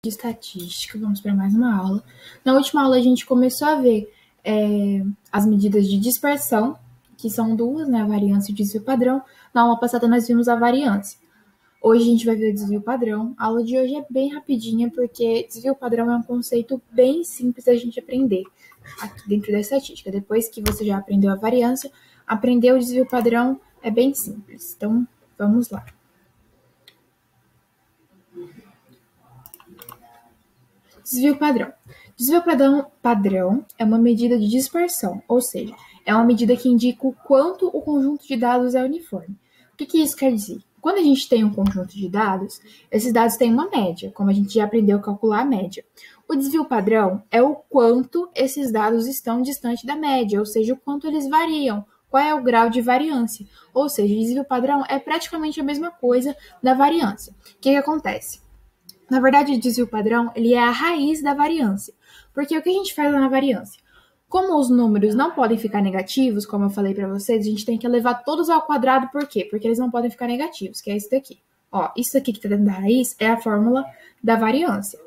de estatística, vamos para mais uma aula. Na última aula a gente começou a ver as medidas de dispersão, que são duas, né, a variância e o desvio padrão. Na aula passada nós vimos a variância. Hoje a gente vai ver o desvio padrão. A aula de hoje é bem rapidinha, porque desvio padrão é um conceito bem simples da gente aprender aqui dentro da estatística. Depois que você já aprendeu a variância, aprender o desvio padrão é bem simples. Então, vamos lá. Desvio padrão. Desvio padrão é uma medida de dispersão, ou seja, é uma medida que indica o quanto o conjunto de dados é uniforme. O que isso quer dizer? Quando a gente tem um conjunto de dados, esses dados têm uma média, como a gente já aprendeu a calcular a média. O desvio padrão é o quanto esses dados estão distante da média, ou seja, o quanto eles variam, qual é o grau de variância. Ou seja, o desvio padrão é praticamente a mesma coisa da variância. O que acontece? Na verdade, o desvio padrão ele é a raiz da variância. Porque o que a gente faz na variância? Como os números não podem ficar negativos, como eu falei para vocês, a gente tem que levar todos ao quadrado. Por quê? Porque eles não podem ficar negativos, que é isso daqui. Ó, isso aqui que está dentro da raiz é a fórmula da variância.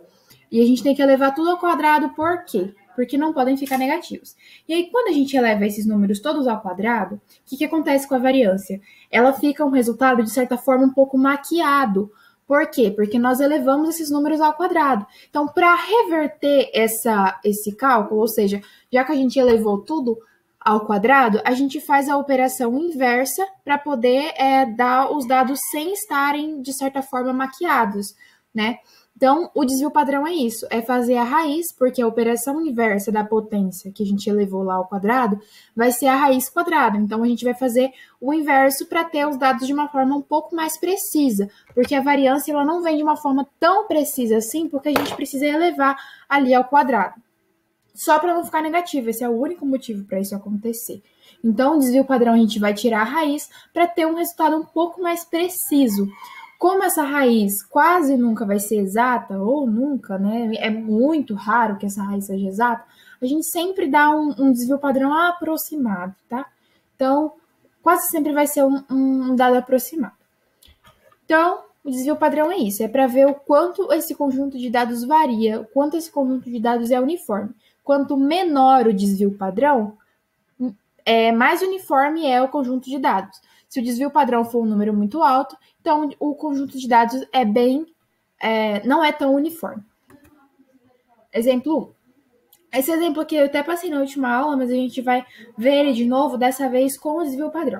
E a gente tem que elevar tudo ao quadrado, por quê? Porque não podem ficar negativos. E aí, quando a gente eleva esses números todos ao quadrado, o que acontece com a variância? Ela fica um resultado, de certa forma, um pouco maquiado. Por quê? Porque nós elevamos esses números ao quadrado. Então, para reverter esse cálculo, ou seja, já que a gente elevou tudo ao quadrado, a gente faz a operação inversa para poder dar os dados sem estarem, de certa forma, maquiados, né? Então, o desvio padrão é isso, é fazer a raiz, porque a operação inversa da potência que a gente elevou lá ao quadrado vai ser a raiz quadrada. Então, a gente vai fazer o inverso para ter os dados de uma forma um pouco mais precisa, porque a variância ela não vem de uma forma tão precisa assim, porque a gente precisa elevar ali ao quadrado. Só para não ficar negativo, esse é o único motivo para isso acontecer. Então, o desvio padrão a gente vai tirar a raiz para ter um resultado um pouco mais preciso. Como essa raiz quase nunca vai ser exata, ou nunca, né? É muito raro que essa raiz seja exata, a gente sempre dá um desvio padrão aproximado, tá? Então, quase sempre vai ser um dado aproximado. Então, o desvio padrão é isso, é para ver o quanto esse conjunto de dados varia, o quanto esse conjunto de dados é uniforme. Quanto menor o desvio padrão, mais uniforme é o conjunto de dados. Se o desvio padrão for um número muito alto, então o conjunto de dados não é tão uniforme. Exemplo 1. Esse exemplo aqui eu até passei na última aula, mas a gente vai ver ele de novo, dessa vez com o desvio padrão.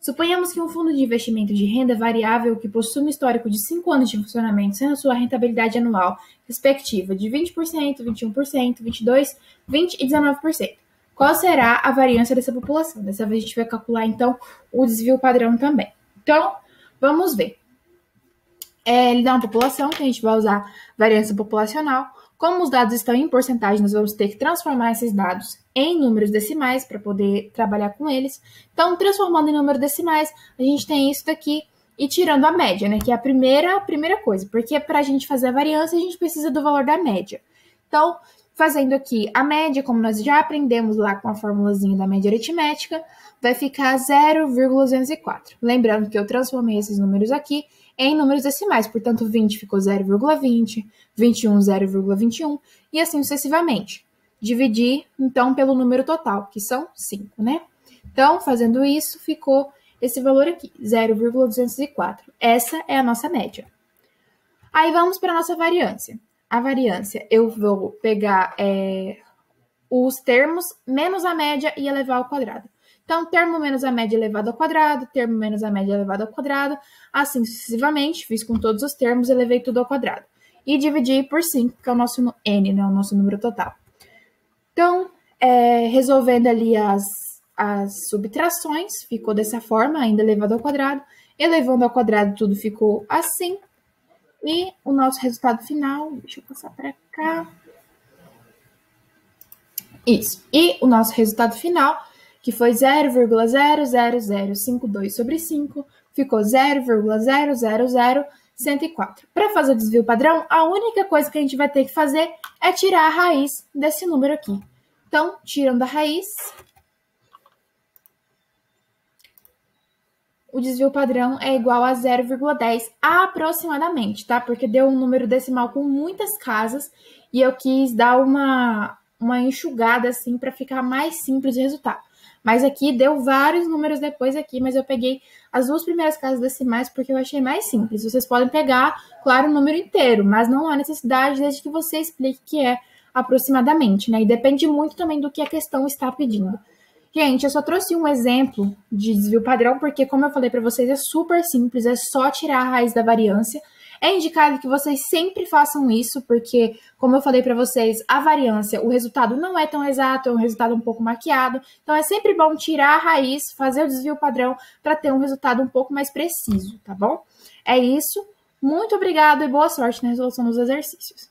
Suponhamos que um fundo de investimento de renda variável que possui um histórico de 5 anos de funcionamento, sendo sua rentabilidade anual respectiva de 20%, 21%, 22%, 20% e 19%. Qual será a variância dessa população? Dessa vez a gente vai calcular, então, o desvio padrão também. Então, vamos ver. Ele dá uma população, que a gente vai usar variância populacional. Como os dados estão em porcentagem, nós vamos ter que transformar esses dados em números decimais para poder trabalhar com eles. Então, transformando em números decimais, a gente tem isso daqui e tirando a média, né? Que é a primeira coisa, porque para a gente fazer a variância, a gente precisa do valor da média. Então, fazendo aqui a média, como nós já aprendemos lá com a formulazinha da média aritmética, vai ficar 0,204. Lembrando que eu transformei esses números aqui em números decimais, portanto, 20 ficou 0,20, 21, 0,21 e assim sucessivamente. Dividir, então, pelo número total, que são 5, né? Então, fazendo isso, ficou esse valor aqui, 0,204. Essa é a nossa média. Aí vamos para a nossa variância. A variância, eu vou pegar os termos menos a média e elevar ao quadrado. Então, termo menos a média elevado ao quadrado, termo menos a média elevado ao quadrado, assim sucessivamente, fiz com todos os termos, elevei tudo ao quadrado. E dividi por 5, que é o nosso n, né, o nosso número total. Então, resolvendo ali as subtrações, ficou dessa forma, ainda elevado ao quadrado. Elevando ao quadrado, tudo ficou assim. E o nosso resultado final, deixa eu passar para cá. Isso. E o nosso resultado final, que foi 0,00052 sobre 5, ficou 0,000104. Para fazer o desvio padrão, a única coisa que a gente vai ter que fazer é tirar a raiz desse número aqui. Então, tirando a raiz, o desvio padrão é igual a 0,10 aproximadamente, tá? Porque deu um número decimal com muitas casas e eu quis dar uma enxugada assim para ficar mais simples o resultado. Mas aqui deu vários números depois aqui, mas eu peguei as duas primeiras casas decimais porque eu achei mais simples. Vocês podem pegar, claro, o número inteiro, mas não há necessidade desde que você explique que é aproximadamente, né? E depende muito também do que a questão está pedindo. Gente, eu só trouxe um exemplo de desvio padrão, porque, como eu falei para vocês, é super simples, é só tirar a raiz da variância. É indicado que vocês sempre façam isso, porque, como eu falei para vocês, a variância, o resultado não é tão exato, é um resultado um pouco maquiado. Então, é sempre bom tirar a raiz, fazer o desvio padrão, para ter um resultado um pouco mais preciso, tá bom? É isso. Muito obrigada e boa sorte na resolução dos exercícios.